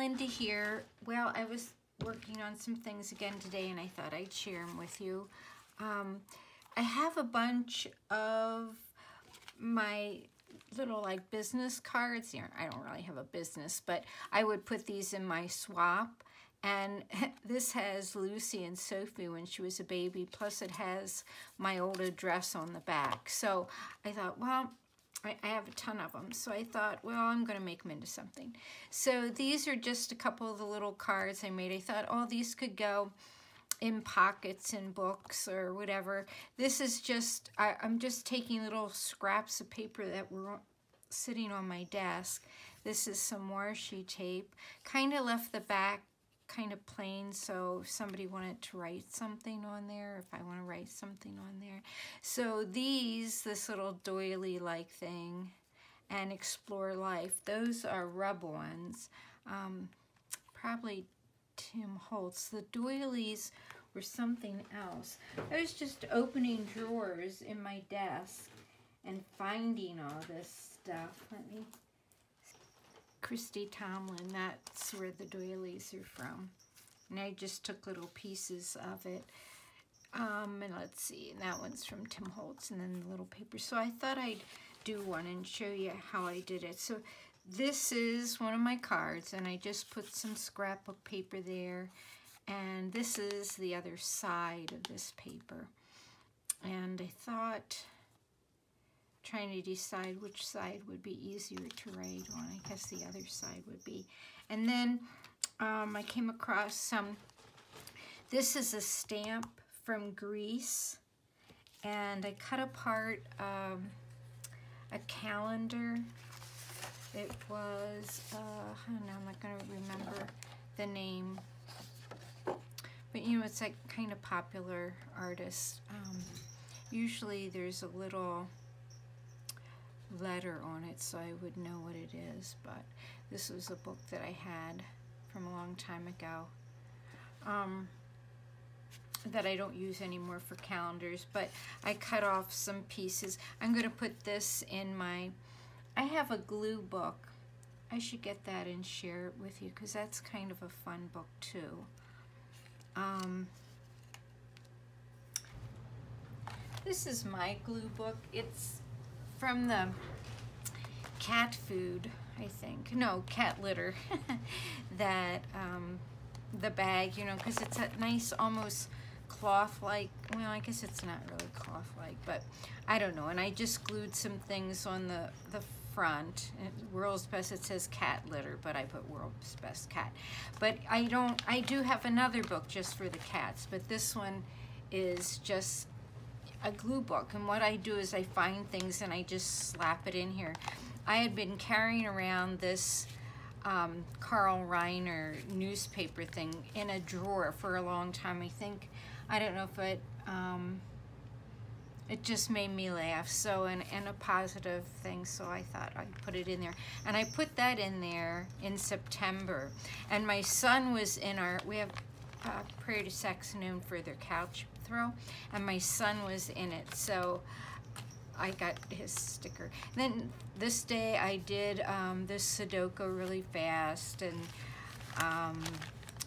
Linda here. Well, I was working on some things again today and I thought I'd share them with you. I have a bunch of my little like business cards. I don't really have a business, but I would put these in my swap. And this has Lucy and Sophie when she was a baby, plus it has my old address on the back. So I thought, well, I have a ton of them. So I thought, well, I'm going to make them into something. So these are just a couple of the little cards I made. I thought, oh, these could go in pockets in books or whatever. This is just, I'm just taking little scraps of paper that were sitting on my desk. This is some washi tape. Kind of left the back kind of plain, so if somebody wanted to write something on there, if I want to write something on there. So this little doily like thing and Explore Life, those are rub ones. Probably Tim Holtz. The doilies were something else. I was just opening drawers in my desk and finding all this stuff. Let me Christy Tomlin, that's where the doilies are from. And I just took little pieces of it. And let's see, and that one's from Tim Holtz, and then the little paper. So I thought I'd do one and show you how I did it. So this is one of my cards, and I just put some scrapbook paper there. And this is the other side of this paper. And I thought, trying to decide which side would be easier to write on. I guess the other side would be. And then I came across some, this is a stamp from Greece, and I cut apart a calendar. It was, now I'm not going to remember the name, but you know, it's like kind of popular artist. Usually there's a little letter on it, so I would know what it is, but this was a book that I had from a long time ago that I don't use anymore for calendars, but I cut off some pieces. I'm going to put this in my, I have a glue book. I should get that and share it with you because that's kind of a fun book too. This is my glue book. It's from the cat food, I think. No, cat litter. That, the bag, you know, because it's a nice, almost cloth-like, well, I guess it's not really cloth-like, but I don't know. And I just glued some things on the front. World's Best, it says cat litter, but I put World's Best Cat. But I do have another book just for the cats, but this one is just a glue book, and what I do is I find things and I just slap it in here. I had been carrying around this Carl Reiner newspaper thing in a drawer for a long time. I don't know if it just made me laugh, so, and a positive thing, so I thought I'd put it in there. And I put that in there in September, and my son was in we have Prairie du Sac known for their couch throw, and my son was in it, so I got his sticker. Then this day I did this Sudoku really fast, and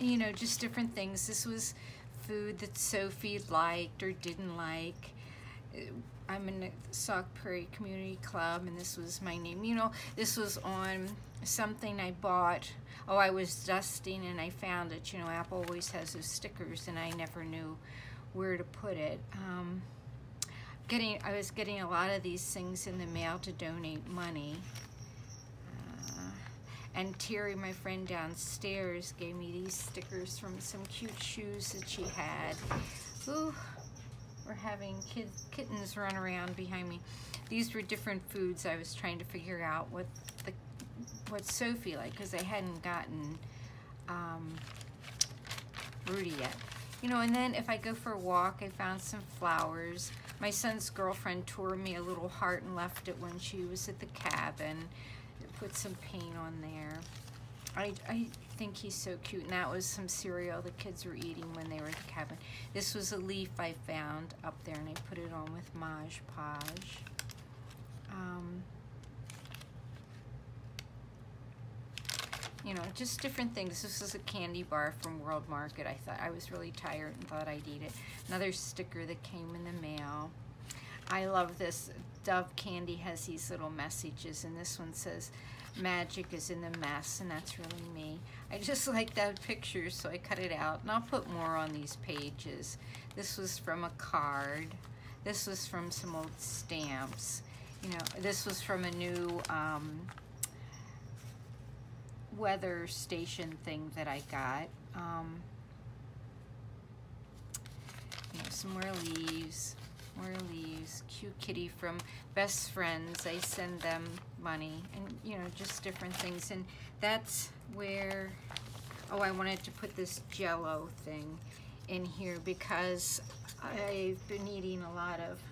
you know, just different things. This was food that Sophie liked or didn't like. I'm in the Sauk Prairie Community Club, and this was my name. You know, this was on something I bought. Oh, I was dusting and I found it. You know, Apple always has those stickers, and I never knew where to put it. I was getting a lot of these things in the mail to donate money. And Terry, my friend downstairs, gave me these stickers from some cute shoes that she had. Ooh, we're having kittens run around behind me. These were different foods. I was trying to figure out what Sophie liked, because I hadn't gotten Rudy yet. You know, and then if I go for a walk, I found some flowers. My son's girlfriend tore me a little heart and left it when she was at the cabin. Put some paint on there. I think he's so cute. And that was some cereal the kids were eating when they were at the cabin. This was a leaf I found up there, and I put it on with Mod Podge. you know, just different things. This is a candy bar from World Market. I thought I was really tired and thought I'd eat it. Another sticker that came in the mail. I love this. Dove candy has these little messages, and this one says, "Magic is in the mess," and that's really me. I just like that picture, so I cut it out, and I'll put more on these pages. This was from a card. This was from some old stamps. You know, this was from a new weather station thing that I got. You know, some more leaves. More leaves. Cute kitty from Best Friends. I send them money, and you know, just different things. And that's where, oh, I wanted to put this Jello thing in here because I've been eating a lot of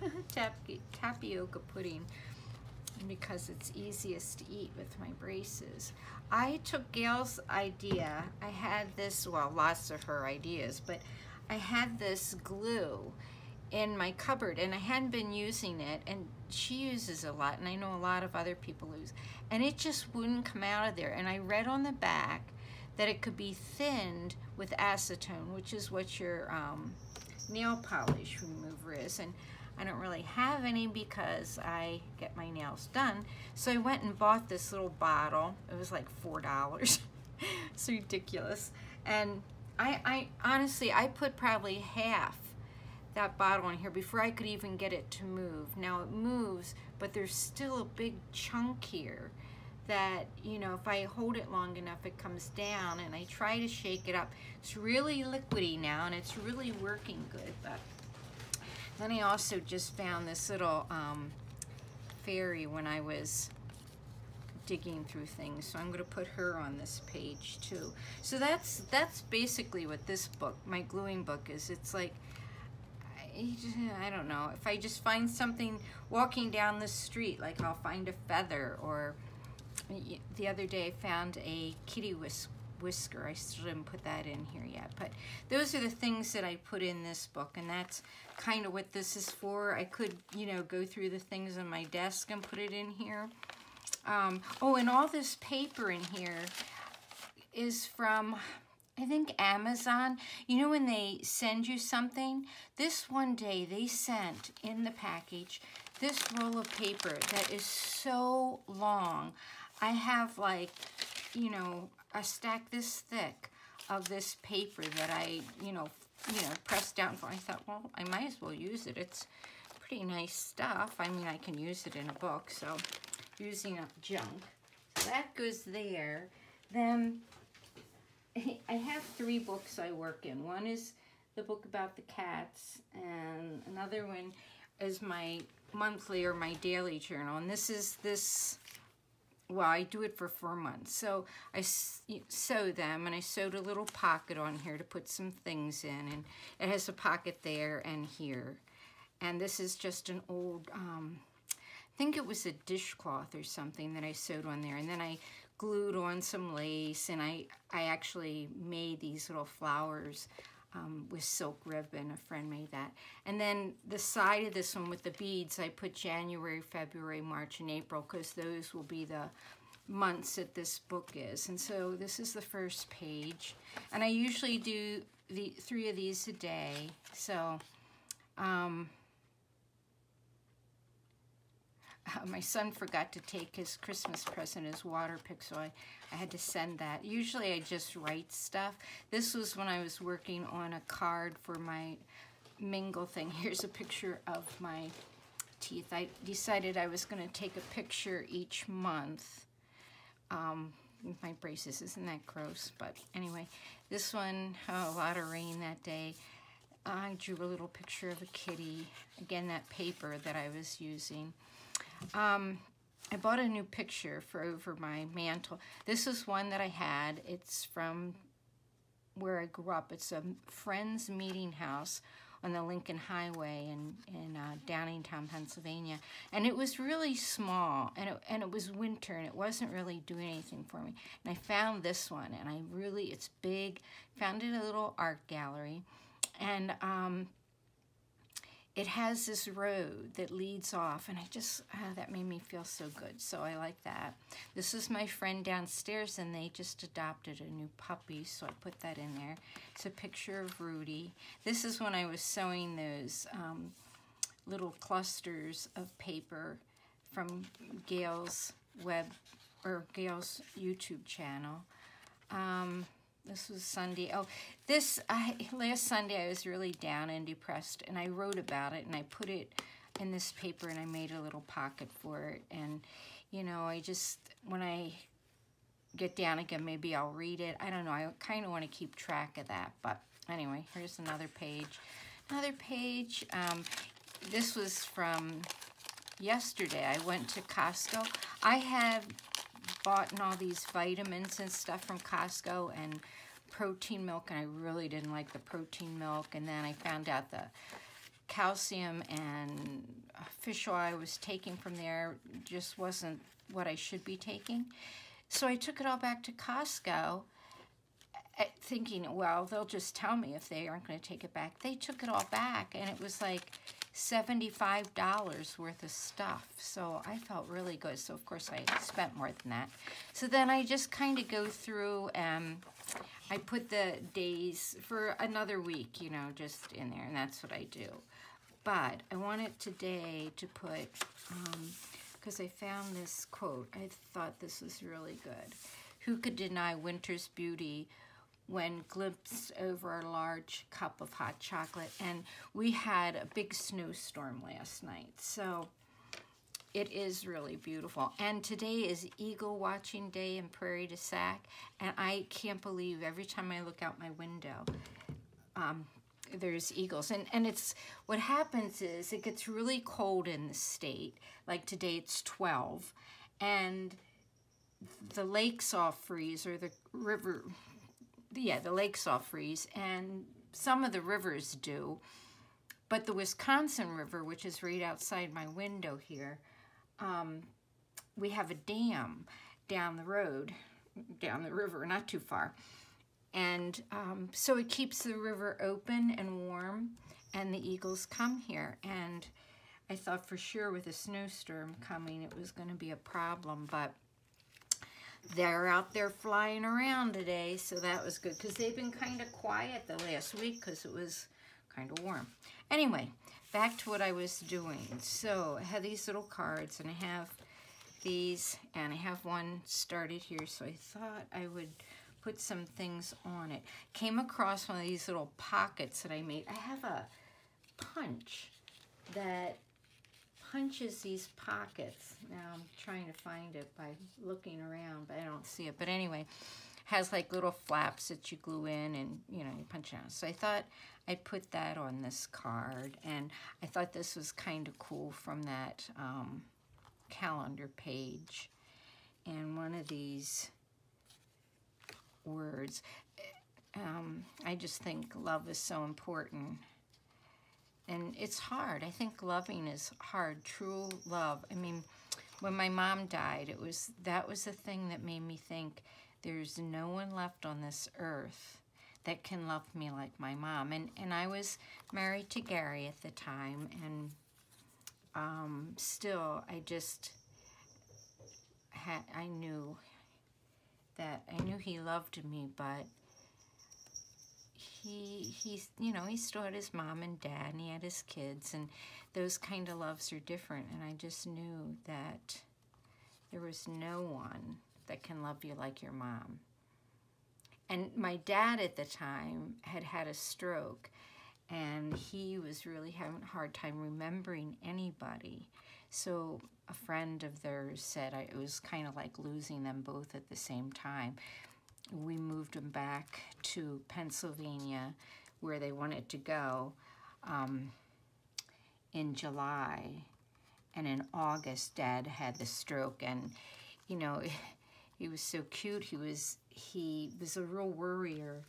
tapioca pudding because it's easiest to eat with my braces. I took Gail's idea. I had this, well, lots of her ideas, but I had this glue in my cupboard, and I hadn't been using it, and she uses a lot, and I know a lot of other people use, and it just wouldn't come out of there. And I read on the back that it could be thinned with acetone, which is what your nail polish remover is, and I don't really have any because I get my nails done. So I went and bought this little bottle. It was like $4. It's ridiculous. And I honestly, I put probably half that bottle in here before I could even get it to move. Now it moves, but there's still a big chunk here that, you know, if I hold it long enough, it comes down, and I try to shake it up. It's really liquidy now, and it's really working good. But then I also just found this little fairy when I was digging through things, so I'm going to put her on this page too. So that's basically what this book, my gluing book, is. It's like, I don't know, if I just find something walking down the street, like I'll find a feather, or the other day I found a kitty whisker. I still didn't put that in here yet, but those are the things that I put in this book, and that's kind of what this is for. I could, you know, go through the things on my desk and put it in here. Oh, and all this paper in here is from, I think, Amazon. You know when they send you something? This one day they sent in the package this roll of paper that is so long. I have, like, you know, a stack this thick of this paper that I, you know, pressed down for. I thought, well, I might as well use it. It's pretty nice stuff. I mean, I can use it in a book, so using up junk. So that goes there. Then I have 3 books I work in. One is the book about the cats, and another one is my monthly or my daily journal. And this is well, I do it for 4 months. So I sew them, and I sewed a little pocket on here to put some things in, and it has a pocket there and here. And this is just an old, I think it was a dishcloth or something that I sewed on there, and then I glued on some lace, and I actually made these little flowers with silk ribbon. A friend made that. And then the side of this one with the beads, I put January, February, March, and April, because those will be the months that this book is. And so this is the first page. And I usually do 3 of these a day. So my son forgot to take his Christmas present, his water pick, so I had to send that. Usually I just write stuff. This was when I was working on a card for my Mingle thing. Here's a picture of my teeth. I decided I was going to take a picture each month with my braces. Isn't that gross? But anyway, this one, a lot of rain that day. I drew a little picture of a kitty. Again, that paper that I was using. I bought a new picture for over my mantle. This is one that I had. It's from where I grew up. It's a friend's meeting house on the Lincoln Highway in Downingtown, Pennsylvania. And it was really small, and it was winter, and it wasn't really doing anything for me. And I found this one, and it's big. Found it at a little art gallery. And it has this road that leads off, and I just, that made me feel so good, so I like that. This is my friend downstairs, and they just adopted a new puppy, so I put that in there. It's a picture of Rudy. This is when I was sewing those little clusters of paper from Gail's Gail's YouTube channel. This was Sunday. Oh, last Sunday I was really down and depressed, and I wrote about it, and I put it in this paper, and I made a little pocket for it. And, you know, I just, when I get down again, maybe I'll read it. I don't know. I kind of want to keep track of that. But anyway, here's another page. Another page. This was from yesterday. I went to Costco. I have bought all these vitamins and stuff from Costco and protein milk, and I really didn't like the protein milk. And then I found out the calcium and fish oil I was taking from there just wasn't what I should be taking. So I took it all back to Costco, thinking, well, they'll just tell me if they aren't going to take it back. They took it all back, and it was like $75 worth of stuff. So I felt really good. So of course I spent more than that. So then I just kind of go through and I put the days for another week, you know, just in there, and that's what I do. But I wanted today to put, because I found this quote, I thought this was really good. Who could deny winter's beauty when glimpsed over a large cup of hot chocolate? And we had a big snowstorm last night, so it is really beautiful. And today is eagle watching day in Prairie du Sac, and I can't believe every time I look out my window, there's eagles. And it's, what happens is it gets really cold in the state. Like today it's 12, and the lakes all freeze, or the river, yeah, the lakes all freeze, and some of the rivers do. But the Wisconsin River, which is right outside my window here, we have a dam down the road, down the river, not too far. And so it keeps the river open and warm, and the eagles come here. And I thought for sure with a snowstorm coming it was going to be a problem, but they're out there flying around today, so that was good, because they've been kind of quiet the last week because it was kind of warm. Anyway, back to what I was doing. So I have these little cards, and I have these, and I have one started here, so I thought I would put some things on it. Came across one of these little pockets that I made. I have a punch that punches these pockets. Now I'm trying to find it by looking around, but I don't see it. But anyway, has like little flaps that you glue in, and you know, you punch it out. So I thought I'd put that on this card, and I thought this was kind of cool from that calendar page. And one of these words, I just think love is so important. And it's hard. I think loving is hard. True love. I mean, when my mom died, that was the thing that made me think there's no one left on this earth that can love me like my mom. And I was married to Gary at the time, and still, I knew he loved me, but he's, you know, he still had his mom and dad, and he had his kids, and those kind of loves are different. And I just knew that there was no one that can love you like your mom. And my dad at the time had had a stroke, and he was really having a hard time remembering anybody. So a friend of theirs said it was kind of like losing them both at the same time. We moved them back to Pennsylvania, where they wanted to go, in July. And in August, Dad had the stroke, and you know, he was so cute. He was a real worrier,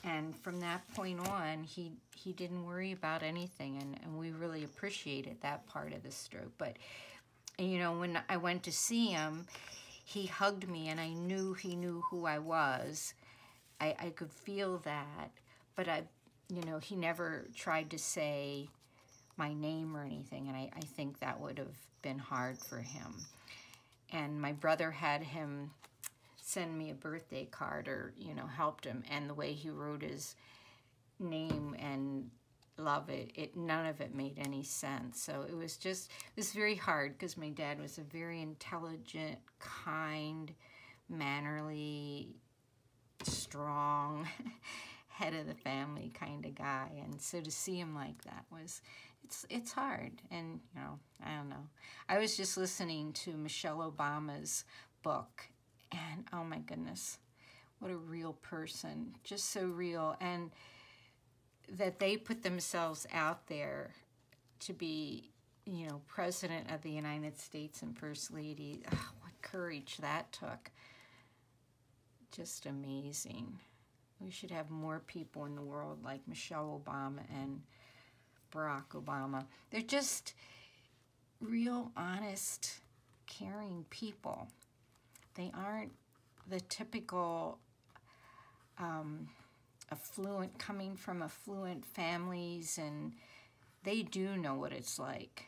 and from that point on, he didn't worry about anything, and we really appreciated that part of the stroke. But you know, when I went to see him, he hugged me, and I knew he knew who I was. I could feel that, but you know, he never tried to say my name or anything, and I think that would have been hard for him. And my brother had him send me a birthday card, or, you know, helped him, and the way he wrote his name and love it, none of it made any sense. So it was very hard, because my dad was a very intelligent, kind, mannerly, strong, head of the family kind of guy. And so to see him like that was, it's hard. And, you know, I don't know. I was just listening to Michelle Obama's book, and oh my goodness, what a real person, just so real. And that they put themselves out there to be, you know, President of the United States and First Lady. Oh, what courage that took. Just amazing. We should have more people in the world like Michelle Obama and Barack Obama. They're just real, honest, caring people. They aren't the typical affluent, coming from affluent families, and they do know what it's like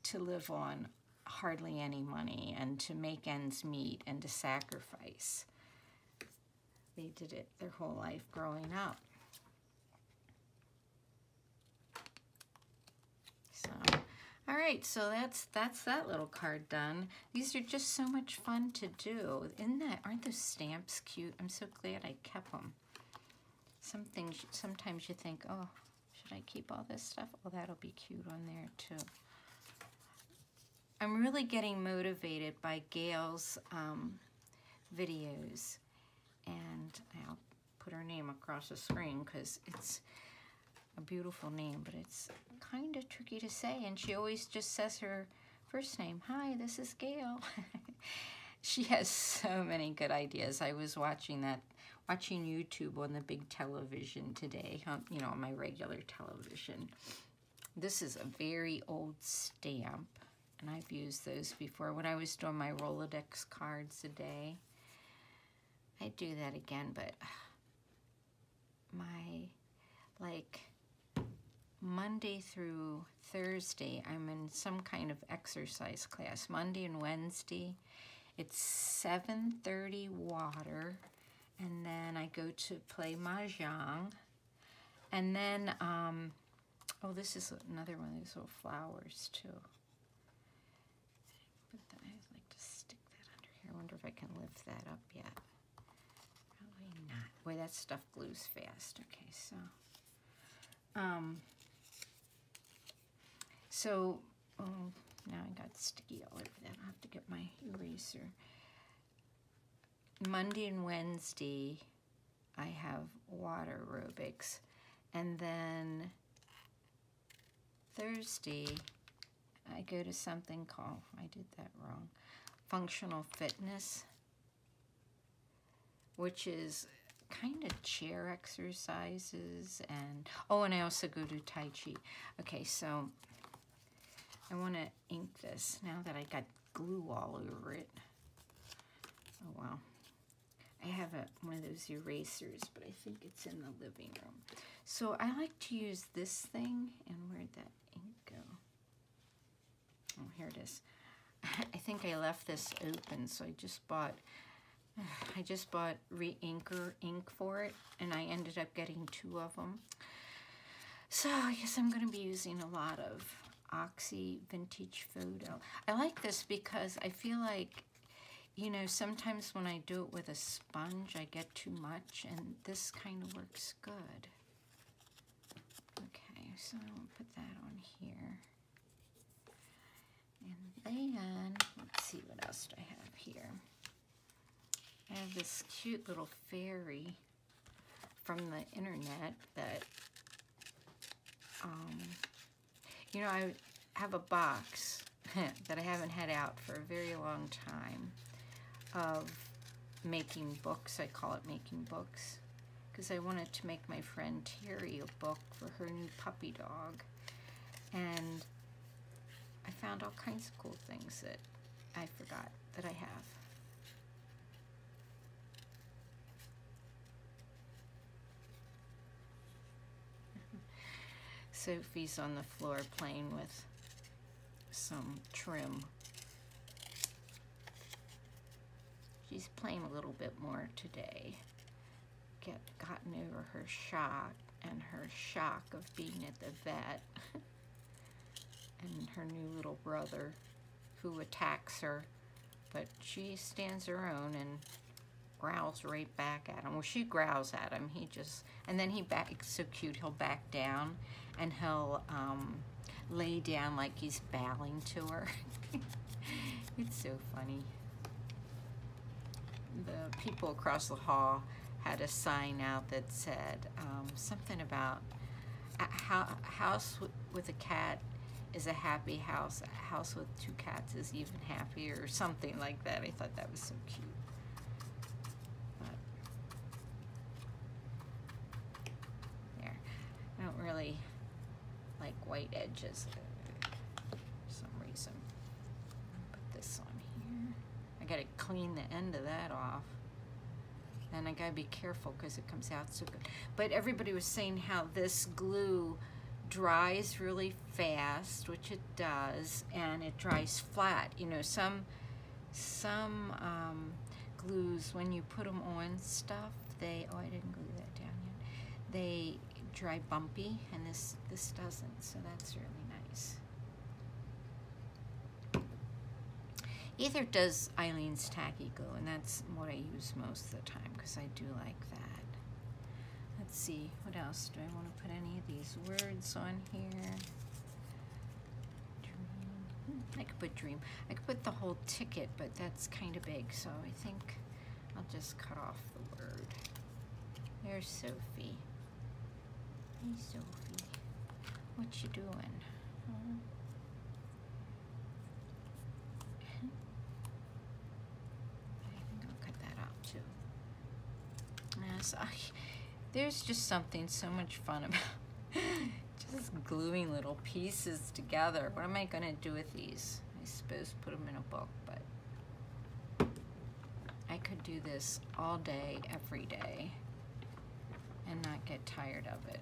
to live on hardly any money and to make ends meet and to sacrifice. They did it their whole life growing up. So, all right, so that's that little card done. These are just so much fun to do. Aren't those stamps cute? I'm so glad I kept them. Sometimes you think, oh, should I keep all this stuff? Oh, that'll be cute on there too. I'm really getting motivated by Gail's videos, and I'll put her name across the screen because it's a beautiful name, but it's kind of tricky to say, and she always just says her first name. Hi, this is Gail. She has so many good ideas. I was watching YouTube on the big television today, you know, on my regular television. This is a very old stamp, and I've used those before when I was doing my Rolodex cards a day. I do that again, but like Monday through Thursday, I'm in some kind of exercise class. Monday and Wednesday, it's 7:30 water, and then I go to play mahjong, and then oh, this is another one of these little flowers too. But I'd like to stick that under here. I wonder if I can lift that up yet. Probably not. Boy, that stuff glues fast. Okay, so oh, now I got sticky all over that. I'll have to get my eraser. Monday and Wednesday, I have water aerobics, and then Thursday, I go to something called, I did that wrong, functional fitness, which is kind of chair exercises, and oh, and I also go to Tai Chi. Okay, so I want to ink this now that I got glue all over it. Oh, wow. I have one of those erasers, but I think it's in the living room. So I like to use this thing, and where'd that ink go? Oh, here it is. I think I left this open, so I just bought Re-Inker ink for it, and I ended up getting 2 of them. So I guess I'm going to be using a lot of Oxy Vintage Photo. I like this because I feel like, you know, sometimes when I do it with a sponge, I get too much, and this kind of works good. Okay, so I'll put that on here. And then, let's see, what else do I have here? I have this cute little fairy from the internet that, you know, I have a box that I haven't had out for a very long time of making books. I call it Making Books because I wanted to make my friend Terry a book for her new puppy dog. And I found all kinds of cool things that I forgot that I have. Sophie's on the floor playing with some trim. She's playing a little bit more today. Gotten over her shock and her shock of being at the vet and her new little brother who attacks her, but she stands her own and growls right back at him. Well, she growls at him. And then it's so cute, he'll back down and he'll lay down like he's bowing to her. It's so funny. The people across the hall had a sign out that said something about a house with a cat is a happy house. A house with 2 cats is even happier, or something like that. I thought that was so cute. But there, I don't really like white edges for some reason. Put this on here. I gotta clean the end of that off. And I gotta be careful because it comes out so good. But everybody was saying how this glue dries really fast, which it does, and it dries flat. You know, some glues, when you put them on stuff, oh, I didn't glue that down yet. They dry bumpy, and this doesn't, so that's really nice. Either does Eileen's Tacky Glue, and that's what I use most of the time because I do like that. Let's see, what else? Do I want to put any of these words on here? Dream. I could put dream. I could put the whole ticket, but that's kind of big, so I think I'll just cut off the word. There's Sophie. Hey, Sophie. What you doing? Huh? There's just something so much fun about just gluing little pieces together. What am I going to do with these? I suppose put them in a book, but I could do this all day, every day, and not get tired of it.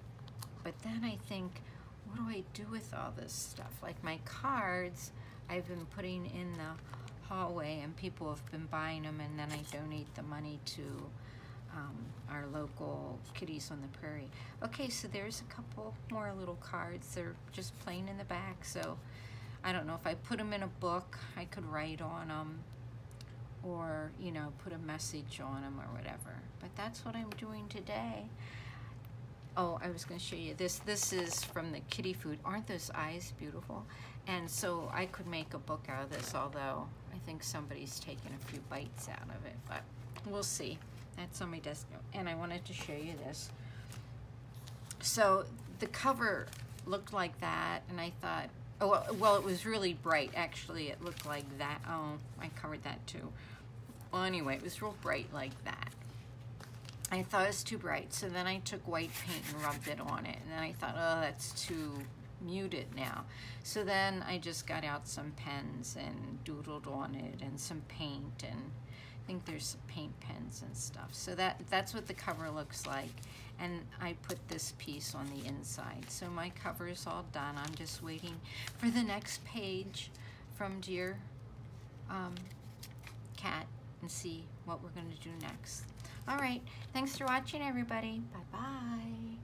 But then I think, what do I do with all this stuff? Like my cards, I've been putting in the hallway, and people have been buying them, and then I donate the money to our local Kitties on the Prairie. Okay, so there's a couple more little cards. They're just plain in the back, so I don't know if I put them in a book, I could write on them, or, you know, put a message on them or whatever. But that's what I'm doing today. Oh, I was going to show you this. This is from the kitty food. Aren't those eyes beautiful? And so I could make a book out of this, although I think somebody's taken a few bites out of it, but we'll see. That's on my desk, and I wanted to show you this. So the cover looked like that, and I thought, oh, well, it was really bright. Actually, it looked like that. Oh, I covered that too. Well, anyway, it was real bright like that. I thought it was too bright, so then I took white paint and rubbed it on it, and then I thought, oh, that's too muted now. So then I just got out some pens and doodled on it, and some paint, and I think there's some paint pens and stuff. So that's what the cover looks like. And I put this piece on the inside. So my cover is all done. I'm just waiting for the next page from Dear Cat and see what we're going to do next. All right. Thanks for watching, everybody. Bye-bye.